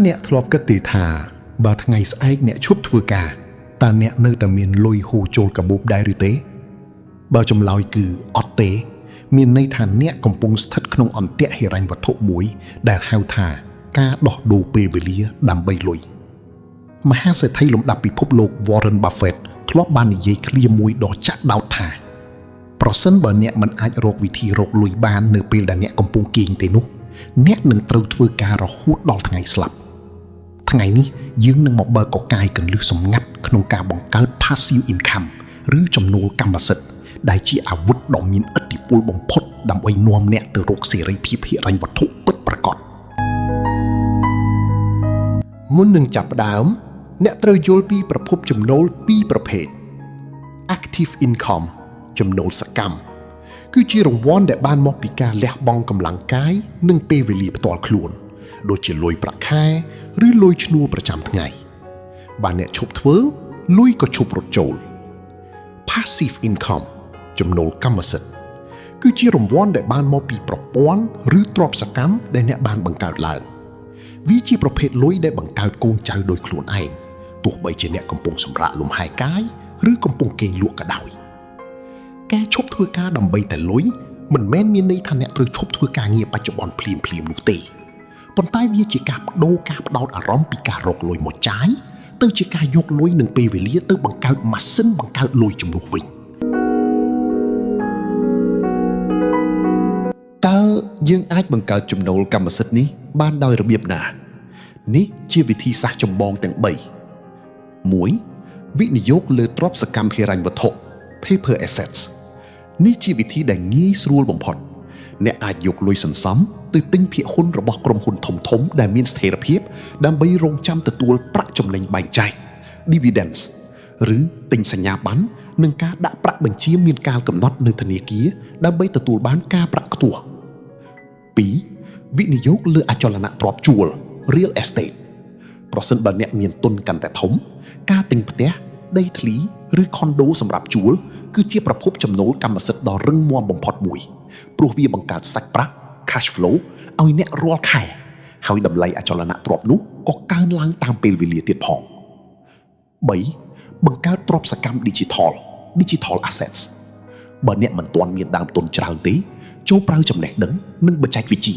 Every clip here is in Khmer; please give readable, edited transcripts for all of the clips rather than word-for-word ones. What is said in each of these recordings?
អ្នកធ្លាប់គិតទេថាបើថ្ងៃស្អែកអ្នកឈប់ធ្វើការតើអ្នកនៅតែមានលុយហូរចូលកាបូបដែរឬទេបើចម្លើយគឺអត់ទេមានន័យថាអ្នកកំពុងស្ថិតក្នុងអន្ទាក់ហិរញ្ញវត្ថុមួយដែលហៅថាការដោះដូរពេលវេលាដើម្បីលុយមហាសេដ្ឋីលំដាប់ពិភពលោក Warren Buffett ធ្លាប់បាននិយាយឃ្លាមួយដ៏ចាក់ដោតថាប្រសិនបើអ្នកមិនអាចរកវិធីរកលុយបាននៅពេលដែលអ្នកកំពុងគេងទេនោះអ្នកនឹងត្រូវធ្វើការរហូតដល់ថ្ងៃស្លាប់ថ្ងៃនេះយើងនឹងមកបើកកកាយកន្លឹះសម្ងាត់ក្នុងការបង្កើត passive income ឬចំណូលកម្មសិទ្ធិដែលជាអាវុធដ៏មានឥទ្ធិពលបំផុតដើម្បីនាំអ្នកទៅរកសេរីភាពហិរញ្ញវត្ថុពិតប្រាកដមុននឹងចាប់ផ្ដើមអ្នកត្រូវយល់ពីប្រភពចំណូលពីរប្រភេទ active income ចំណូលសកម្មគឺជារង្វាន់ដែលបានមកពីការលះបង់កម្លាំងកាយនិងពេលវេលាផ្ទាល់ខ្លួនដូចជាលុយប្រាក់ខែឬលុយឈ្នួលប្រចាំថ្ងៃបើអ្នកឈប់ធ្វើលុយក៏ឈប់រត់ចូល passive income ចំណូលកម្មសិទ្ធិគឺជារង្វាន់ដែលបានមកពីប្រព័ន្ធឬទ្រព្យសកម្មដែលអ្នកបានបង្កើតឡើងវាជាប្រភេទលុយដែលបង្កើតកូនចៅដោយខ្លួនឯងទោះបីជាអ្នកកំពុងសម្រាកលំហែកាយឬកំពុងគេងលក់ក៏ដោយការឈប់ធ្វើការដើម្បីតែលុយមិនមែនមានន័យថាអ្នកត្រូវឈប់ធ្វើការងារបច្ចុប្បន្នភ្លាមនោះទេប៉ុន្តែវាជាការបដូរការផ្ដោតអារម្មណ៍ពីការរកលុយមកចាយទៅជាការយកលុយនិងពេលវេលាទៅបង្កើតម៉ាស៊ីនបង្កើតលុយជំនួសវិញតើយើងអាចបង្កើតចំណូលកម្មសិទ្ធិនេះបានដោយរបៀបណានេះជាវិធីសាស្ត្រចម្បងទាំង3 1. វិនិយោគលើទ្រព្យសកម្មហិរញ្ញវត្ថុ paper assets នេះជាវិធីដែលងាយស្រួលបំផុតអ្នកអាចយកលុយសន្សំទៅទិញភាគហ៊ុនរបស់ក្រុមហ៊ុនធំៗដែលមានស្ថិរភាពដើម្បីរងចាំទទួលប្រាក់ចំណេញបែងចែក dividends ឬទិញសញ្ញាប័ណ្ណនិងការដាក់ប្រាក់បញ្ជាមានកាលកំណត់នៅធនាគារដើម្បីទទួលបានការប្រាក់ខ្ពស់ 2. វិនិយោគលើអចលនទ្រព្យជួល real estate ប្រសិនបើអ្នកមានទុនកាន់តែធំការទិញផ្ទះដីធ្លីឬខុនដូសម្រាប់ជួលគឺជាប្រភពចំណូលកម្មសិទ្ធិដ៏រឹងមាំបំផុតមួយព្រោះវាបង្កើតសាច់ប្រាក់ cash flow ឲ្យអ្នករាល់ខែហើយតម្លៃអចលនទ្រព្យនោះក៏កើនឡើងតាមពេលវេលាទៀតផង 3. បង្កើតទ្រព្យសកម្ម digital assets បើអ្នកមិនទាន់មានដើមទុនច្រើនទេចូលប្រើចំណេះដឹងនិងបច្ចេកវិទ្យា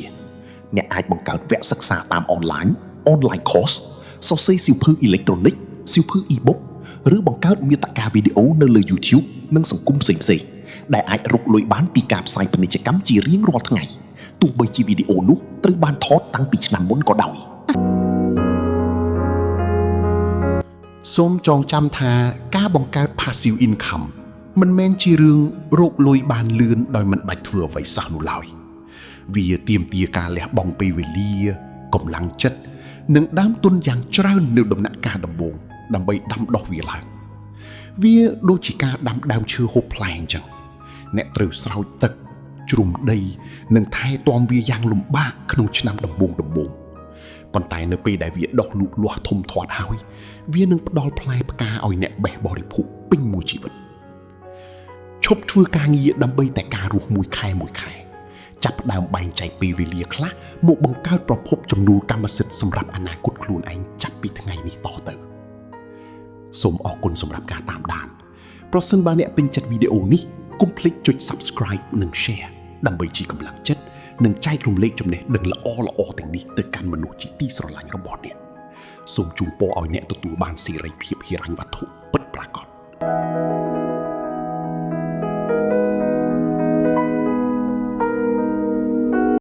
អ្នកអាចបង្កើតវគ្គសិក្សាតាមអនឡាញ online course សរសេរសៀវភៅអេឡិចត្រូនិកសៀវភៅ e-book ឬបង្កើតមាតិកាវីដេអូនៅលើ YouTube និងសង្គមផ្សេងៗដែលអាចរកលុយបានពីការផ្សាយពាណិជ្ជកម្មជារៀងរាល់ថ្ងៃទោះបីជាវីដេអូនោះត្រូវបានថតតាំងពីឆ្នាំមុនក៏ដោយសូមចងចាំថាការបង្កើត passive income មិនមែនជារឿងរកលុយបានលឿនដោយមិនបាច់ធ្វើអ្វីសោះនោះឡើយវាទាមទារការលះបង់ពេលវេលាកម្លាំងចិត្តនិងដើមទុនយ៉ាងច្រើននៅដំណាក់កាលដំបូងដើម្បីដាំដុះវាឡើងវាដូចជាការដាំដើមឈើហូបផ្លែអញ្ចឹងអ្នកត្រូវស្រោចទឹកជ្រុំដីនិងថែទាំវាយ៉ាងលំបាកក្នុងឆ្នាំដំបូងប៉ុន្តែនៅពេលដែលវាដុះលូតលាស់ធំធាត់ហើយវានឹងផ្ដល់ផ្លែផ្កាឲ្យអ្នកបេះបរិភោគពេញមួយជីវិតឈប់ធ្វើការងារដើម្បីតែការរស់មួយខែចាប់ផ្ដើមបែងចែកពេលវេលាខ្លះមកបង្កើតប្រភពចំណូលកម្មសិទ្ធិសម្រាប់អនាគតខ្លួនឯងចាប់ពីថ្ងៃនេះតទៅសូមអរគុណសម្រាប់ការតាមដានប្រសិនបើអ្នកពេញចិត្តវីដេអូនេះកុំភ្លេចចុច Subscribe និង Share ដើម្បីជាកម្លាំងចិត្តនិងចែករំលែកចំណេះដឹងល្អៗទាំងនេះទៅកាន់មនុស្សជាទីស្រឡាញ់របស់អ្នកសូមជូនពរឲ្យអ្នកទទួលបានសេរីភាពហិរញ្ញវត្ថុពិតប្រាកដ